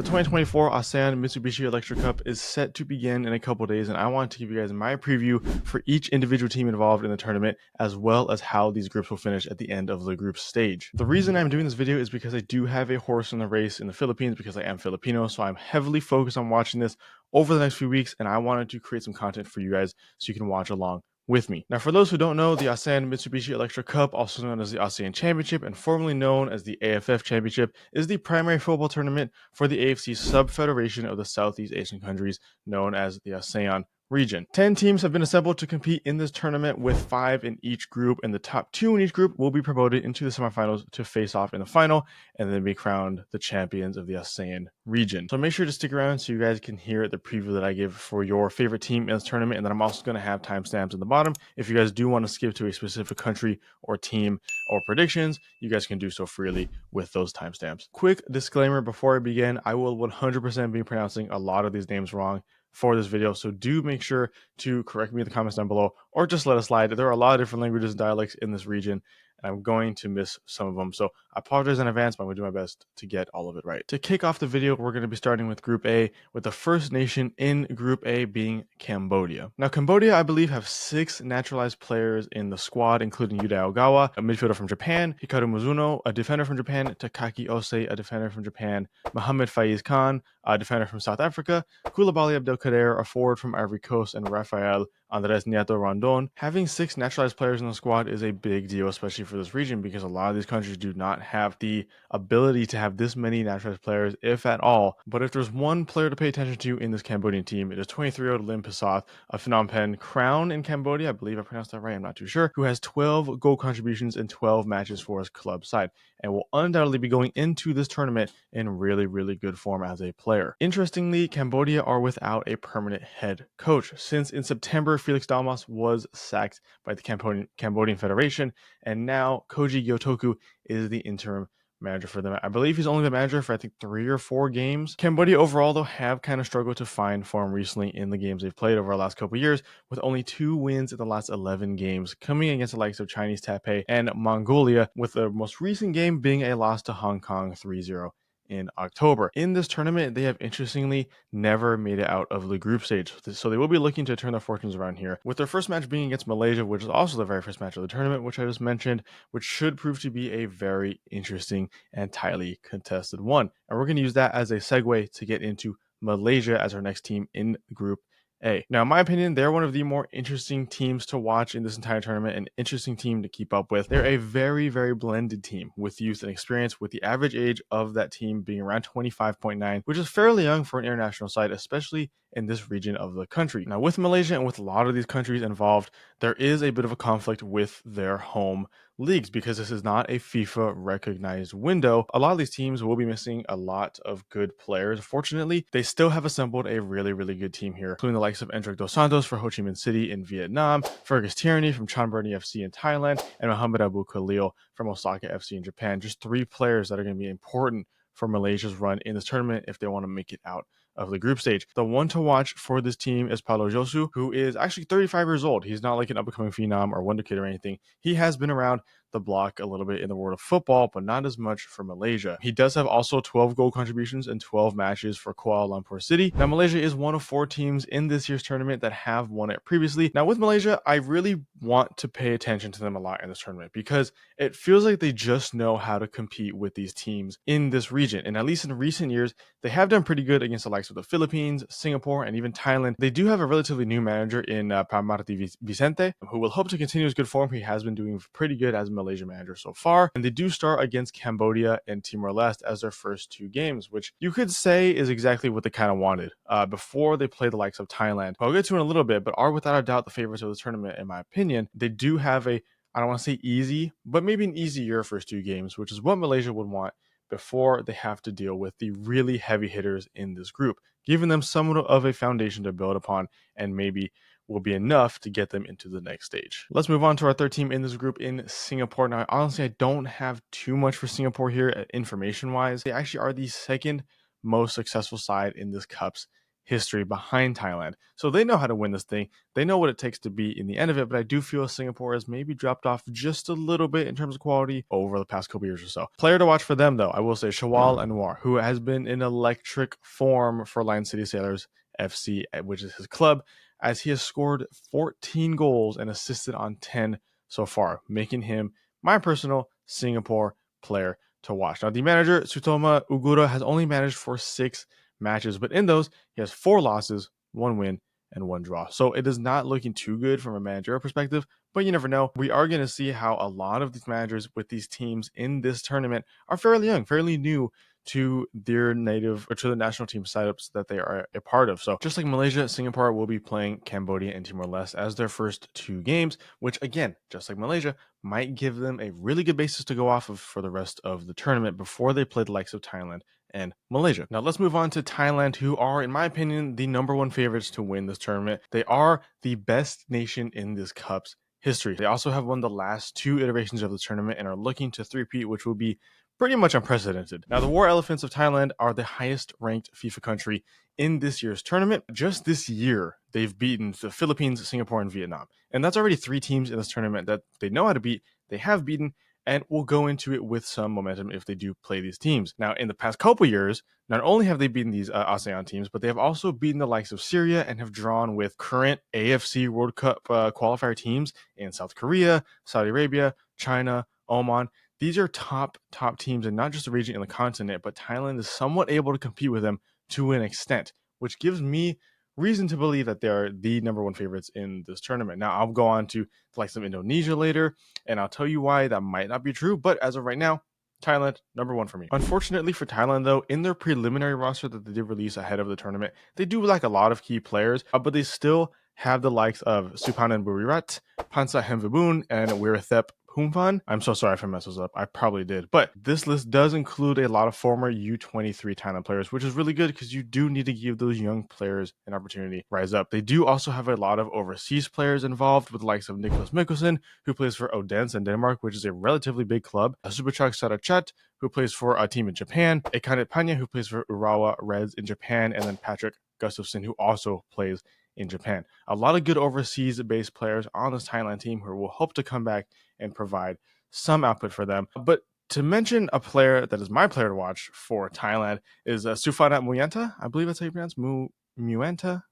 The 2024 ASEAN Mitsubishi Electric Cup is set to begin in a couple days, and I want to give you guys my preview for each individual team involved in the tournament, as well as how these groups will finish at the end of the group stage. The reason I'm doing this video is because I do have a horse in the race in the Philippines because I am Filipino, so I'm heavily focused on watching this over the next few weeks, and I wanted to create some content for you guys so you can watch along with me. Now, for those who don't know, the ASEAN Mitsubishi Electric Cup, also known as the ASEAN Championship and formerly known as the AFF Championship, is the primary football tournament for the AFC sub-federation of the Southeast Asian countries known as the ASEAN region. 10 teams have been assembled to compete in this tournament, with 5 in each group, and the top 2 in each group will be promoted into the semifinals to face off in the final and then be crowned the champions of the ASEAN region. So make sure to stick around so you guys can hear the preview that I give for your favorite team in this tournament, and then I'm also going to have timestamps in the bottom. If you guys do want to skip to a specific country or team or predictions, you guys can do so freely with those timestamps. Quick disclaimer before I begin, I will 100% be pronouncing a lot of these names wrong for this video, so do make sure to correct me in the comments down below or just let it slide. There are a lot of different languages and dialects in this region, and I'm going to miss some of them, so I apologize in advance, but I'm going to do my best to get all of it right. To kick off the video, we're going to be starting with Group A, with the first nation in Group A being Cambodia. Now, Cambodia, I believe, have 6 naturalized players in the squad, including Yuda Ogawa, a midfielder from Japan, Hikaru Mizuno, a defender from Japan, Takaki Ose, a defender from Japan, Mohammed Faiz Khan, a defender from South Africa, Koulibaly Abdelkader, a forward from Ivory Coast, and Rafael Andres Nieto Rondon. Having 6 naturalized players in the squad is a big deal, especially for this region, because a lot of these countries do not have the ability to have this many naturalized players, if at all. But if there's one player to pay attention to in this Cambodian team, it is 23-year-old Lim Pisoth of Phnom Penh Crown in Cambodia. I believe I pronounced that right, I'm not too sure, who has 12 goal contributions in 12 matches for his club side, and will undoubtedly be going into this tournament in really good form as a player. Interestingly, Cambodia are without a permanent head coach, since in September Felix Dalmas was sacked by the Cambodian Federation, and now Koji Gyotoku is the interim manager for them. I believe he's only the manager for, I think, 3 or 4 games. Cambodia overall, though, have kind of struggled to find form recently in the games they've played over the last couple years, with only 2 wins in the last 11 games, coming against the likes of Chinese Taipei and Mongolia, with the most recent game being a loss to Hong Kong 3-0 in October. In this tournament, they have interestingly never made it out of the group stage, so they will be looking to turn their fortunes around here, with their first match being against Malaysia, which is also the very first match of the tournament, which I just mentioned, which should prove to be a very interesting and tightly contested one. And we're going to use that as a segue to get into Malaysia as our next team in Group A. Now, in my opinion, they're one of the more interesting teams to watch in this entire tournament, an interesting team to keep up with. They're a very blended team with youth and experience, with the average age of that team being around 25.9, which is fairly young for an international side, especially in this region of the country. Now, with Malaysia and with a lot of these countries involved, there is a bit of a conflict with their home leagues, because this is not a FIFA recognized window. A lot of these teams will be missing a lot of good players. Fortunately, they still have assembled a really good team here, including the likes of Endrick Dos Santos for Ho Chi Minh City in Vietnam, Fergus Tierney from Chonburi FC in Thailand, and Mohamed Abu Khalil from Osaka FC in Japan. Just 3 players that are going to be important for Malaysia's run in this tournament if they want to make it out of the group stage. The one to watch for this team is Paulo Josu, who is actually 35 years old. He's not like an up-and-coming phenom or wonder kid or anything. He has been around the block a little bit in the world of football, but not as much for Malaysia. He does have also 12 goal contributions in 12 matches for Kuala Lumpur City. Now, Malaysia is one of 4 teams in this year's tournament that have won it previously. Now, with Malaysia, I really want to pay attention to them a lot in this tournament, because it feels like they just know how to compete with these teams in this region. And at least in recent years, they have done pretty good against the likes of the Philippines, Singapore, and even Thailand. They do have a relatively new manager in Marty Vicente, who will hope to continue his good form. He has been doing pretty good as a Malaysia manager so far, and they do start against Cambodia and Timor-Leste as their first 2 games, which you could say is exactly what they kind of wanted before they play the likes of Thailand, who I'll get to in a little bit, but are without a doubt the favorites of the tournament in my opinion. They do have a, I don't want to say easy, but maybe an easier first 2 games, which is what Malaysia would want before they have to deal with the really heavy hitters in this group, giving them somewhat of a foundation to build upon, and maybe will be enough to get them into the next stage. Let's move on to our 3rd team in this group in Singapore. Now, honestly, I don't have too much for Singapore here information-wise. They actually are the 2nd most successful side in this Cup's history behind Thailand. So they know how to win this thing. They know what it takes to be in the end of it, but I do feel Singapore has maybe dropped off just a little bit in terms of quality over the past couple years or so. Player to watch for them, though, I will say Shawal Anwar, who has been in electric form for Lion City Sailors FC, which is his club, as he has scored 14 goals and assisted on 10 so far, making him my personal Singapore player to watch. Now, the manager, Sutoma Ugura, has only managed for 6 matches, but in those, he has 4 losses, 1 win, and 1 draw. So it is not looking too good from a managerial perspective, but you never know. We are going to see how a lot of these managers with these teams in this tournament are fairly young, fairly new to their native or to the national team setups that they are a part of. So just like Malaysia, Singapore will be playing Cambodia and Timor-Leste as their first 2 games, which again, just like Malaysia, might give them a really good basis to go off of for the rest of the tournament before they play the likes of Thailand and Malaysia. Now let's move on to Thailand, who are, in my opinion, the #1 favorites to win this tournament. They are the best nation in this cup's history. They also have won the last 2 iterations of the tournament and are looking to three-peat, which will be pretty much unprecedented. Now, the War Elephants of Thailand are the highest ranked FIFA country in this year's tournament. Just this year, they've beaten the Philippines, Singapore, and Vietnam. And that's already 3 teams in this tournament that they know how to beat, they have beaten, and we'll go into it with some momentum if they do play these teams. Now, in the past couple years, not only have they beaten these ASEAN teams, but they have also beaten the likes of Syria and have drawn with current AFC World Cup qualifier teams in South Korea, Saudi Arabia, China, Oman. These are top teams, and not just the region in the continent, but Thailand is somewhat able to compete with them to an extent, which gives me reason to believe that they are the #1 favorites in this tournament. Now, I'll go on to the likes of Indonesia later, and I'll tell you why that might not be true, but as of right now, Thailand, #1 for me. Unfortunately for Thailand, though, in their preliminary roster that they did release ahead of the tournament, they do lack a lot of key players, but they still have the likes of Supanan Burirat, Pansa Hemvibun, and Wirithep Humfan. I'm so sorry if I mess those up. I probably did. But this list does include a lot of former U23 Thailand players, which is really good because you do need to give those young players an opportunity to rise up. They do also have a lot of overseas players involved with the likes of Nicholas Mikkelsen, who plays for Odense in Denmark, which is a relatively big club. Subachak Sarachat, who plays for a team in Japan. Ekane Panya, who plays for Urawa Reds in Japan. And then Patrick Gustafsson, who also plays in Japan. A lot of good overseas-based players on this Thailand team who will hope to come back and provide some output for them. But to mention a player that is my player to watch for Thailand is Sufana Muyanta. I believe that's how you pronounce Muyanta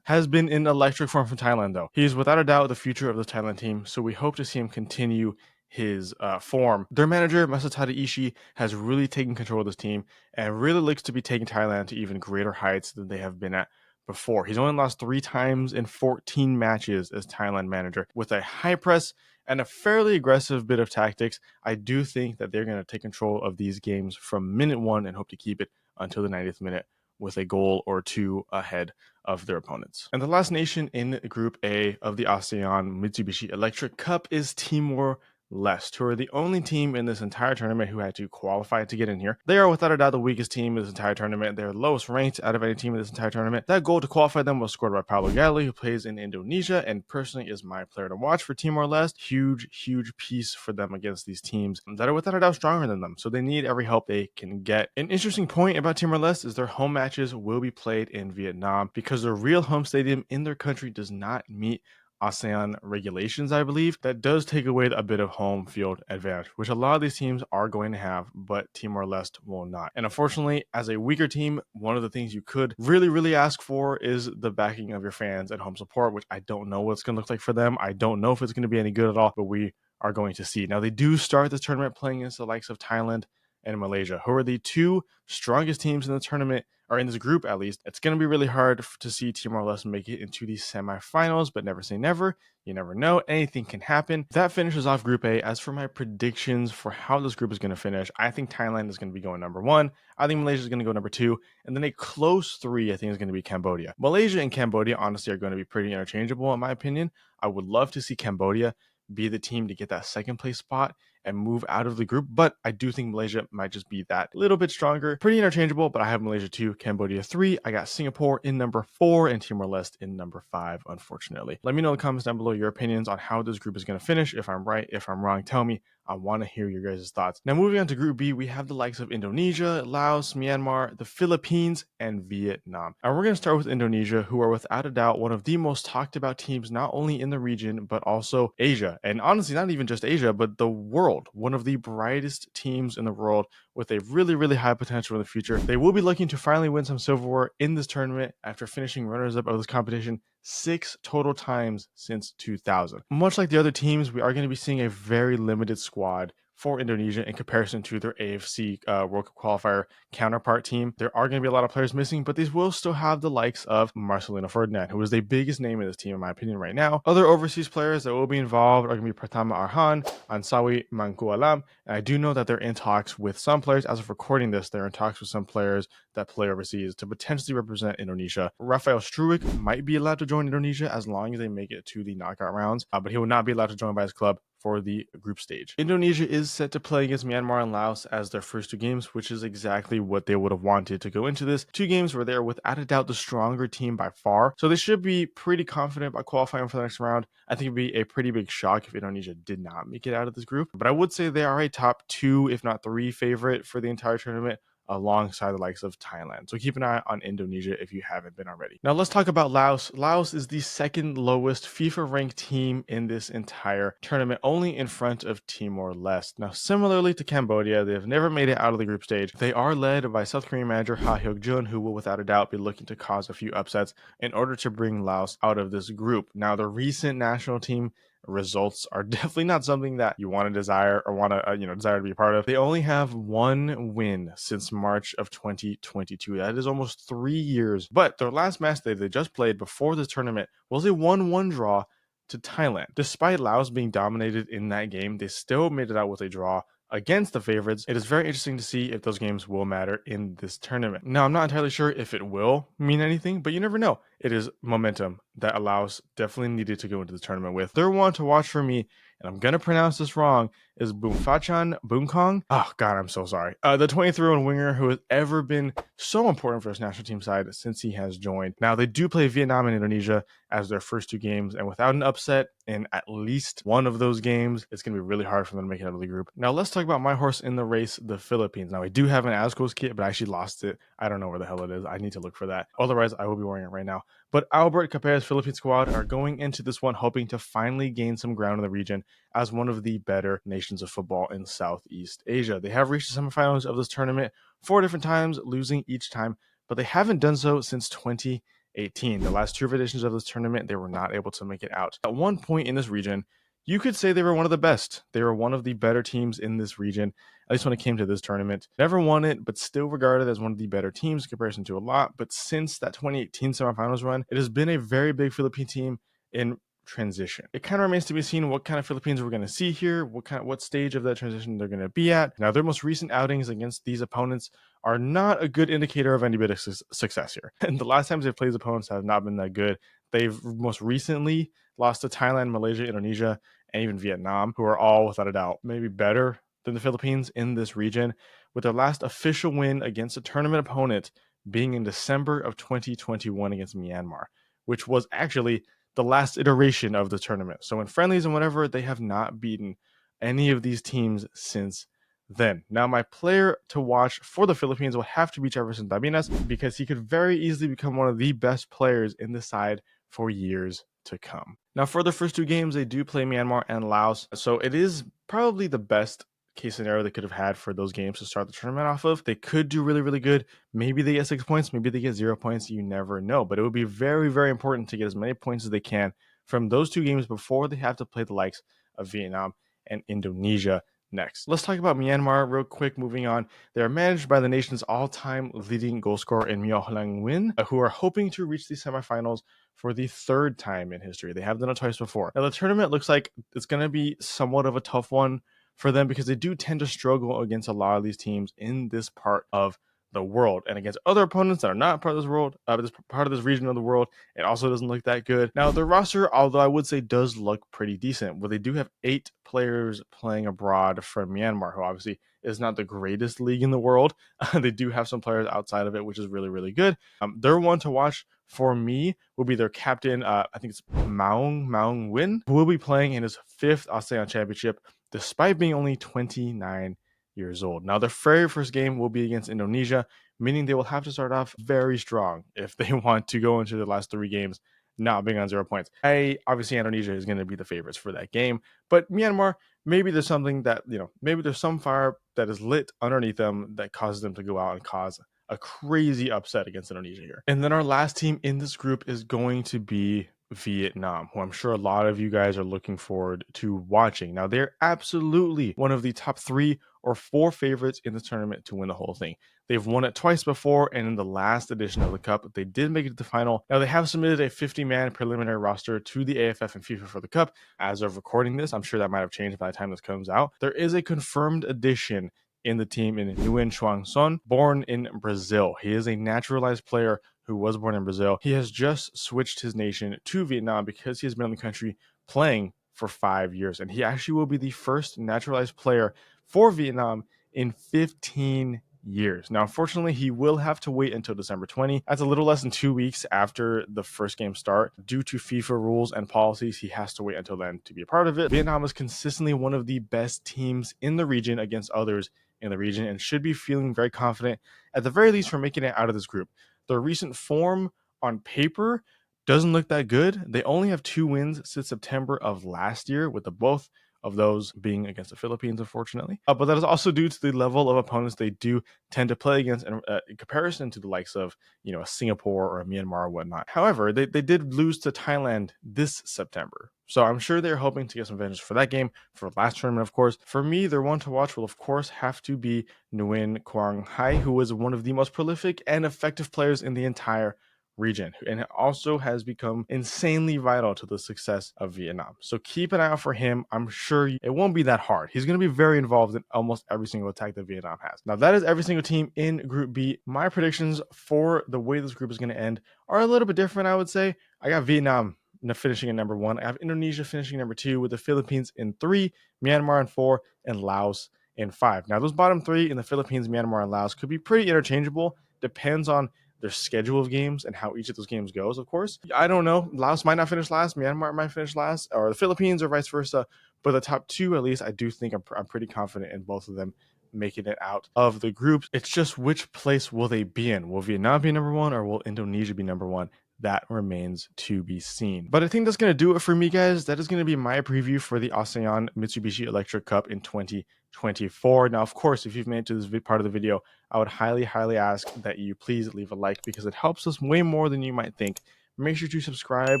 has been in electric form from Thailand, though. He's without a doubt the future of the Thailand team, so we hope to see him continue his form. Their manager, Masataka Ishii, has really taken control of this team and really looks to be taking Thailand to even greater heights than they have been at before. He's only lost 3 times in 14 matches as Thailand manager. With a high press and a fairly aggressive bit of tactics, I do think that they're going to take control of these games from minute 1 and hope to keep it until the 90th minute with a goal or 2 ahead of their opponents. And the last nation in Group A of the ASEAN Mitsubishi Electric Cup is Timor-Leste, who are the only team in this entire tournament who had to qualify to get in here. They are without a doubt the weakest team in this entire tournament. They're lowest ranked out of any team in this entire tournament. That goal to qualify them was scored by Paulo Galli, who plays in Indonesia, and personally is my player to watch for Timor-Leste. Huge piece for them against these teams that are without a doubt stronger than them. So they need every help they can get. An interesting point about Timor-Leste is their home matches will be played in Vietnam because their real home stadium in their country does not meet ASEAN regulations, I believe. That does take away a bit of home field advantage, which a lot of these teams are going to have, but Timor-Leste will not. And unfortunately, as a weaker team, one of the things you could really ask for is the backing of your fans and home support, which I don't know what it's going to look like for them. I don't know if it's going to be any good at all, but we are going to see. Now, they do start this tournament playing against the likes of Thailand and Malaysia, who are the 2 strongest teams in the tournament, or in this group at least. It's going to be really hard to see Timor-Leste make it into the semifinals, but never say never. You never know. Anything can happen. That finishes off Group A. As for my predictions for how this group is going to finish, I think Thailand is going to be going #1. I think Malaysia is going to go #2. And then a close 3, I think, is going to be Cambodia. Malaysia and Cambodia, honestly, are going to be pretty interchangeable, in my opinion. I would love to see Cambodia be the team to get that 2nd place spot and move out of the group, but I do think Malaysia might just be that little bit stronger. Pretty interchangeable, but I have Malaysia 2, Cambodia 3. I got Singapore in #4 and Timor-Leste in #5, unfortunately. Let me know in the comments down below your opinions on how this group is going to finish. If I'm right, if I'm wrong, tell me. I want to hear your guys' thoughts. Now, moving on to Group B, we have the likes of Indonesia, Laos, Myanmar, the Philippines, and Vietnam. And we're going to start with Indonesia, who are without a doubt one of the most talked about teams, not only in the region, but also Asia. And honestly, not even just Asia, but the world. One of the brightest teams in the world with a really, really high potential in the future. They will be looking to finally win some silverware in this tournament after finishing runners-up of this competition 6 total times since 2000. Much like the other teams, we are going to be seeing a very limited squad for Indonesia in comparison to their AFC World Cup qualifier counterpart team. There are going to be a lot of players missing, but these will still have the likes of Marcelino Ferdinand, who is the biggest name in this team, in my opinion, right now. Other overseas players that will be involved are going to be Pratama Arhan, Ansawi Mangkualam, and I do know that they're in talks with some players. As of recording this, they're in talks with some players that play overseas to potentially represent Indonesia. Rafael Struijk might be allowed to join Indonesia as long as they make it to the knockout rounds, but he will not be allowed to join by his club for the group stage. Indonesia is set to play against Myanmar and Laos as their first 2 games, which is exactly what they would have wanted to go into this. 2 games where they're without a doubt the stronger team by far, so they should be pretty confident about qualifying for the next round. I think it'd be a pretty big shock if Indonesia did not make it out of this group, but I would say they are a top 2, if not 3 favorite for the entire tournament, alongside the likes of Thailand. So keep an eye on Indonesia if you haven't been already. Now let's talk about Laos. Laos is the second lowest FIFA ranked team in this entire tournament, only in front of Timor-Leste. Now, similarly to Cambodia, they have never made it out of the group stage. They are led by South Korean manager Ha Hyuk-jun, who will without a doubt be looking to cause a few upsets in order to bring Laos out of this group. Now, the recent national team results are definitely not something that you want to desire or want to desire to be a part of. They only have 1 win since March of 2022. That is almost 3 years. But their last match they just played before this tournament was a 1-1 draw to Thailand. Despite Laos being dominated in that game, they still made it out with a draw against the favorites. It is very interesting to see if those games will matter in this tournament. Now, I'm not entirely sure if it will mean anything, but you never know. It is momentum that Laos definitely needed to go into the tournament with. They're one to watch for me, and I'm going to pronounce this wrong, is Boomfachan Boomkong. Oh, God, I'm so sorry. The 23-year-old winger who has ever been so important for his national team side since he has joined. Now, they do play Vietnam and Indonesia as their first 2 games, and without an upset in at least one of those games, it's going to be really hard for them to make it out of the group. Now, let's talk about my horse in the race, the Philippines. Now, I do have an Ascos kit, but I actually lost it. I don't know where the hell it is. I need to look for that. Otherwise, I will be wearing it right now. But Albert Capea's Philippine squad are going into this one hoping to finally gain some ground in the region as one of the better nations of football in Southeast Asia. They have reached the semifinals of this tournament 4 different times, losing each time, but they haven't done so since 2018. The last 2 editions of this tournament, they were not able to make it out. At one point in this region, you could say they were one of the best. They were one of the better teams in this region, at least when it came to this tournament. Never won it, but still regarded as one of the better teams in comparison to a lot. But since that 2018 semifinals run, it has been a very big Philippine team in transition. It kind of remains to be seen what kind of Philippines we're going to see here, what stage of that transition they're going to be at. Now, their most recent outings against these opponents are not a good indicator of any bit of success here. And the last times they've played opponents have not been that good. They've most recently lost to Thailand, Malaysia, Indonesia, and even Vietnam, who are all, without a doubt, maybe better than the Philippines in this region, with their last official win against a tournament opponent being in December of 2021 against Myanmar, which was actually the last iteration of the tournament. So in friendlies and whatever, they have not beaten any of these teams since then. Now, my player to watch for the Philippines will have to be Jefferson Dabinas because he could very easily become one of the best players in the side for years to come. Now, for the first 2 games, they do play Myanmar and Laos, so it is probably the best case scenario they could have had for those games to start the tournament off of. They could do really, really good. Maybe they get 6 points, maybe they get 0 points. You never know, but it would be very, very important to get as many points as they can from those 2 games before they have to play the likes of Vietnam and Indonesia next. Let's talk about Myanmar real quick. Moving on, they are managed by the nation's all-time leading goal scorer in Myo Hlang Win, who are hoping to reach the semifinals for the 3rd time in history. They have done it twice before. Now, the tournament looks like it's going to be somewhat of a tough one for them because they do tend to struggle against a lot of these teams in this part of the world and against other opponents that are not part of this world, this part of this region of the world. It also doesn't look that good. Now, the roster, although I would say does look pretty decent, well, they do have 8 players playing abroad from Myanmar, who obviously is not the greatest league in the world. They do have some players outside of it, which is really, really good. They're one to watch for me will be their captain. I think it's Maung Win, who will be playing in his 5th ASEAN Championship despite being only 29 years old. Now, their very first game will be against Indonesia, meaning they will have to start off very strong if they want to go into the last 3 games not being on 0 points. Obviously Indonesia is going to be the favorites for that game, but Myanmar, maybe there's something that, maybe there's some fire that is lit underneath them that causes them to go out and cause a crazy upset against Indonesia here. And then our last team in this group is going to be Vietnam, who I'm sure a lot of you guys are looking forward to watching. Now, they're absolutely one of the top 3 or 4 favorites in the tournament to win the whole thing. They've won it twice before, and in the last edition of the Cup, they did make it to the final. Now, they have submitted a 50-man preliminary roster to the AFF and FIFA for the Cup. As of recording this, I'm sure that might have changed by the time this comes out. There is a confirmed addition in the team in Nguyen Chuang Son, born in Brazil. He is a naturalized player who was born in Brazil. He has just switched his nation to Vietnam because he has been in the country playing for 5 years, and he actually will be the first naturalized player for Vietnam in 15 years. Now, unfortunately, he will have to wait until December 20. That's a little less than 2 weeks after the first game start. Due to FIFA rules and policies, he has to wait until then to be a part of it. Vietnam is consistently one of the best teams in the region against others in the region and should be feeling very confident, at the very least, for making it out of this group. Their recent form on paper doesn't look that good. They only have 2 wins since September of last year, with the both of those being against the Philippines, unfortunately. But that is also due to the level of opponents they do tend to play against in comparison to the likes of, a Singapore or a Myanmar or whatnot. However, they did lose to Thailand this September. So I'm sure they're hoping to get some vengeance for that game, for the last tournament, of course. For me, their one to watch will, of course, have to be Nguyen Quang Hai, who is one of the most prolific and effective players in the entire region, and it also has become insanely vital to the success of Vietnam. So keep an eye out for him. I'm sure it won't be that hard. He's going to be very involved in almost every single attack that Vietnam has. Now, that is every single team in Group B. My predictions for the way this group is going to end are a little bit different, I would say. I got Vietnam finishing in number 1. I have Indonesia finishing number 2, with the Philippines in 3, Myanmar in 4, and Laos in 5. Now, those bottom 3 in the Philippines, Myanmar, and Laos could be pretty interchangeable. Depends on their schedule of games and how each of those games goes, of course. I don't know. Laos might not finish last. Myanmar might finish last, or the Philippines, or vice versa. But the top 2, at least, I do think I'm pretty confident in both of them making it out of the group. It's just, which place will they be in? Will Vietnam be number 1, or will Indonesia be number 1? That remains to be seen. But I think that's going to do it for me, guys. That is going to be my preview for the ASEAN Mitsubishi Electric Cup in 2024. Now, of course, if you've made it to this part of the video, I would highly ask that you please leave a like, because it helps us way more than you might think. Make sure to subscribe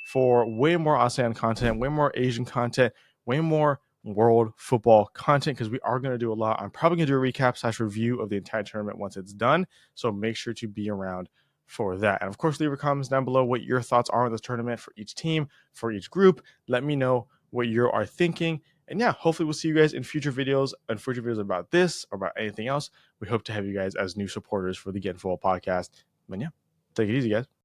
for way more ASEAN content, way more Asian content, way more world football content, because we are going to do a lot. I'm probably going to do a recap / review of the entire tournament once it's done. So make sure to be around for that. And of course, leave your comments down below what your thoughts are on this tournament for each team, for each group. Let me know what you are thinking. And yeah, hopefully we'll see you guys in future videos about this or about anything else. We hope to have you guys as new supporters for the Get Football podcast. But yeah, take it easy, guys.